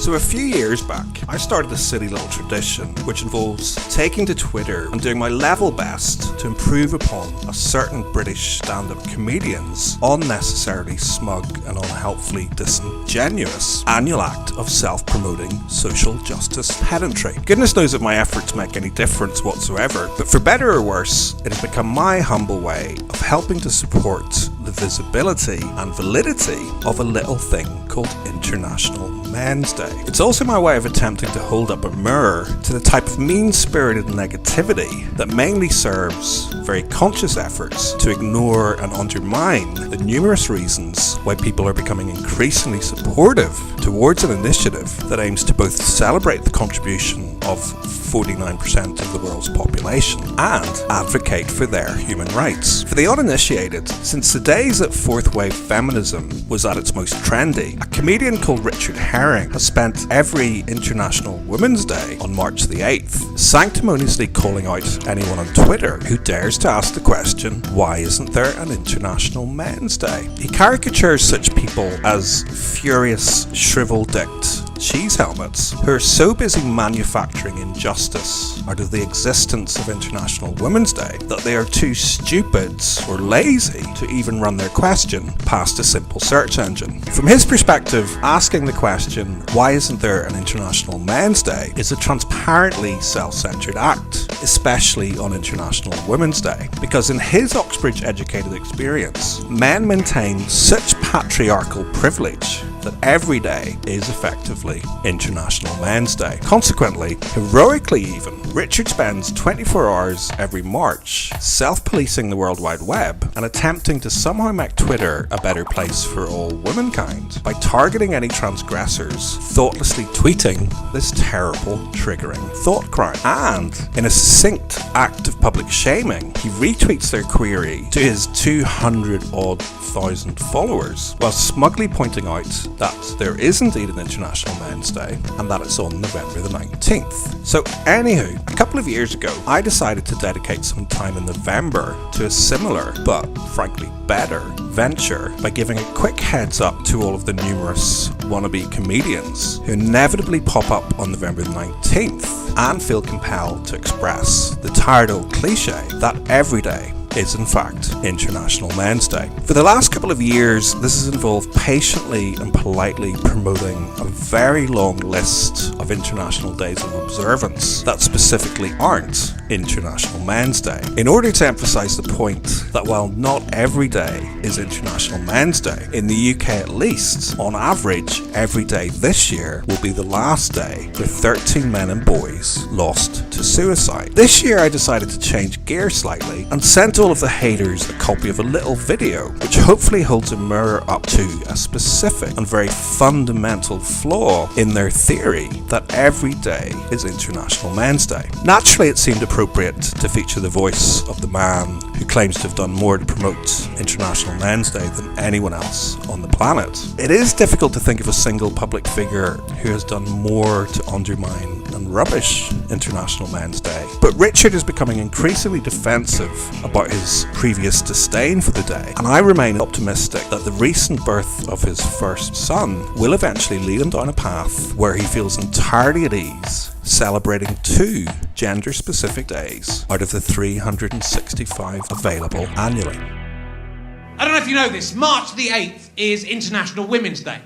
So a few years back, I started a silly little tradition which involves taking to Twitter and doing my level best to improve upon a certain British stand-up comedian's unnecessarily smug and unhelpfully disingenuous annual act of self-promoting social justice pedantry. Goodness knows if my efforts make any difference whatsoever, but for better or worse, it has become my humble way of helping to support the visibility and validity of a little thing called International Men's Day. It's also my way of attempting to hold up a mirror to the type of mean-spirited negativity that mainly serves very conscious efforts to ignore and undermine the numerous reasons why people are becoming increasingly supportive towards an initiative that aims to both celebrate the contribution of 49% of the world's population and advocate for their human rights. For the uninitiated, since the days that fourth wave feminism was at its most trendy, a comedian called Richard Herring has spent every International Women's Day on March the 8th sanctimoniously calling out anyone on Twitter who dares to ask the question, why isn't there an International Men's Day? He caricatures such people as furious, shrivel-dicked cheese helmets who are so busy manufacturing injustice out of the existence of International Women's Day that they are too stupid or lazy to even run their question past a simple search engine. From his perspective, asking the question, why isn't there an International Men's Day, is a transparently self-centered act, especially on International Women's Day, because in his Oxbridge-educated experience, men maintain such patriarchal privilege that every day is effectively International Men's Day. Consequently, heroically even, Richard spends 24 hours every March self-policing the World Wide Web and attempting to somehow make Twitter a better place for all womankind by targeting any transgressors thoughtlessly tweeting this terrible, triggering thought crime. And in a succinct act of public shaming, he retweets their query to his 200-odd thousand followers, while smugly pointing out that there is indeed an International Men's Day and that it's on November the 19th. So anywho, a couple of years ago, I decided to dedicate some time in November to a similar, but frankly better, venture by giving a quick heads up to all of the numerous wannabe comedians who inevitably pop up on November the 19th and feel compelled to express the tired old cliche that every day is in fact International Men's Day. For the last couple of years, this has involved patiently and politely promoting a very long list of international days of observance that specifically aren't International Men's Day, in order to emphasise the point that while not every day is International Men's Day, in the UK at least, on average, every day this year will be the last day with 13 men and boys lost to suicide. This year I decided to change gear slightly and sent all of the haters a copy of a little video which hopefully holds a mirror up to a specific and very fundamental flaw in their theory that every day is International Men's Day. Naturally, it seemed appropriate to feature the voice of the man who claims to have done more to promote International Men's Day than anyone else on the planet. It is difficult to think of a single public figure who has done more to undermine and rubbish International Men's Day, but Richard is becoming increasingly defensive about his previous disdain for the day, and I remain optimistic that the recent birth of his first son will eventually lead him down a path where he feels entirely at ease celebrating 2 gender-specific days out of the 365 available annually. I don't know if you know this, March the 8th is International Women's Day.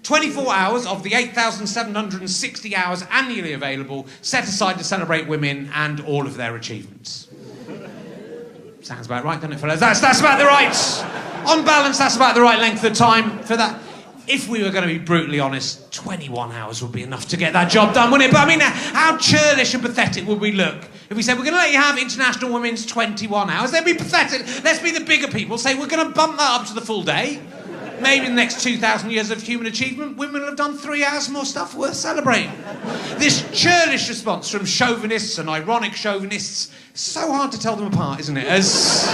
24 hours of the 8,760 hours annually available set aside to celebrate women and all of their achievements. Sounds about right, doesn't it, fellas? That's about the right... On balance, that's about the right length of time for that. If we were going to be brutally honest, 21 hours would be enough to get that job done, wouldn't it? But I mean, how churlish and pathetic would we look if we said, we're going to let you have International Women's 21 hours? They'd be pathetic. Let's be the bigger people. Say, we're going to bump that up to the full day. Maybe in the next 2,000 years of human achievement, women will have done 3 hours more stuff worth celebrating. This churlish response from chauvinists and ironic chauvinists, so hard to tell them apart, isn't it? As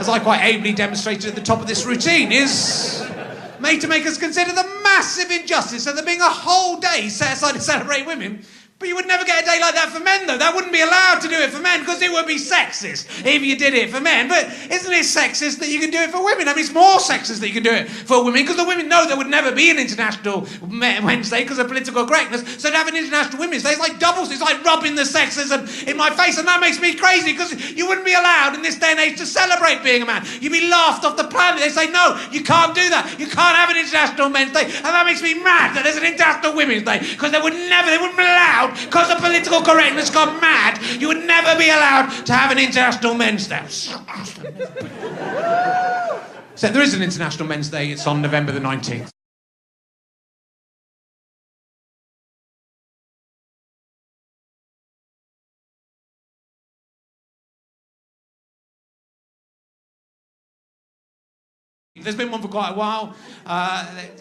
I quite ably demonstrated at the top of this routine, is made to make us consider the massive injustice of there being a whole day set aside to celebrate women, But you would never get a day like that for men, though. That wouldn't be allowed to do it for men, because it would be sexist if you did it for men. But isn't it sexist that you can do it for women? I mean, it's more sexist that you can do it for women, because the women know there would never be an International Wednesday because of political correctness. So to have an International Women's Day is like doubles. It's like rubbing the sexism in my face, and that makes me crazy, because you wouldn't be allowed in this day and age to celebrate being a man. You'd be laughed off the planet. They say, no, you can't do that. You can't have an International Men's Day. And that makes me mad that there's an International Women's Day, because they wouldn't be allowed. Because of political correctness gone mad, you would never be allowed to have an International Men's Day. So there is an International Men's Day. It's on November the 19th. There's been one for quite a while.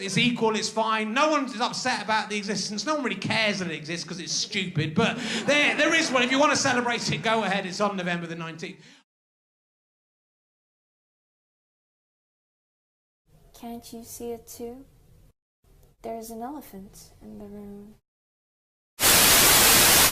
It's equal, it's fine. No one's upset about the existence. No one really cares that it exists because it's stupid. But there is one. If you want to celebrate it, go ahead. It's on November the 19th. Can't you see it too? There's an elephant in the room.